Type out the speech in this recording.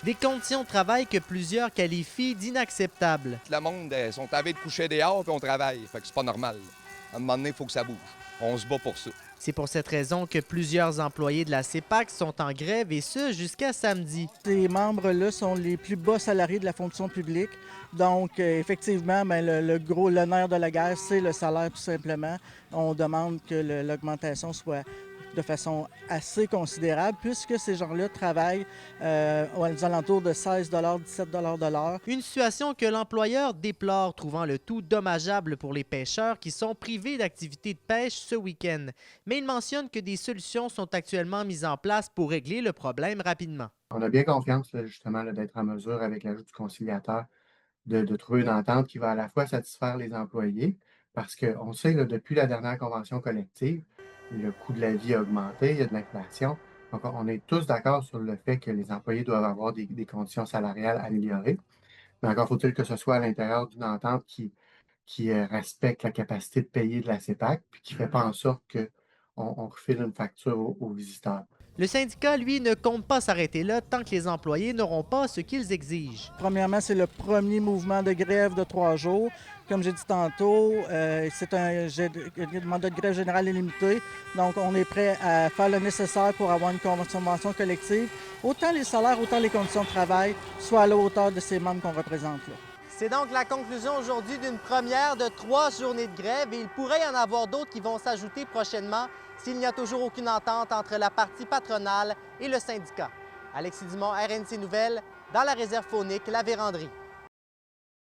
Des conditions de travail que plusieurs qualifient d'inacceptables. Le monde sont avés de coucher dehors puis on travaille. Fait que c'est pas normal. À un moment donné, il faut que ça bouge. On se bat pour ça. C'est pour cette raison que plusieurs employés de la CEPAC sont en grève et ce jusqu'à samedi. Ces membres-là sont les plus bas salariés de la fonction publique. Donc, effectivement, le nerf de la guerre, c'est le salaire tout simplement. On demande que l'augmentation soit de façon assez considérable puisque ces gens-là travaillent aux alentours de 16 17 de l'heure. Une situation que l'employeur déplore, trouvant le tout dommageable pour les pêcheurs qui sont privés d'activités de pêche ce week-end. Mais il mentionne que des solutions sont actuellement mises en place pour régler le problème rapidement. On a bien confiance, justement, d'être en mesure, avec l'ajout du conciliateur, de trouver une entente qui va à la fois satisfaire les employés, parce qu'on sait, là, depuis la dernière convention collective, le coût de la vie a augmenté, il y a de l'inflation. Donc, on est tous d'accord sur le fait que les employés doivent avoir des conditions salariales améliorées. Mais encore faut-il que ce soit à l'intérieur d'une entente qui respecte la capacité de payer de la CEPAC, puis qui ne fait pas en sorte qu'on refile une facture aux visiteurs. Le syndicat, lui, ne compte pas s'arrêter là tant que les employés n'auront pas ce qu'ils exigent. Premièrement, c'est le premier mouvement de grève de 3 jours. Comme j'ai dit tantôt, c'est un mandat de grève générale illimité. Donc, on est prêt à faire le nécessaire pour avoir une convention collective. Autant les salaires, autant les conditions de travail soient à la hauteur de ces membres qu'on représente là. C'est donc la conclusion aujourd'hui d'une première de 3 journées de grève et il pourrait y en avoir d'autres qui vont s'ajouter prochainement s'il n'y a toujours aucune entente entre la partie patronale et le syndicat. Alexis Dumont, RNC Nouvelles, dans la réserve faunique La Vérandrie.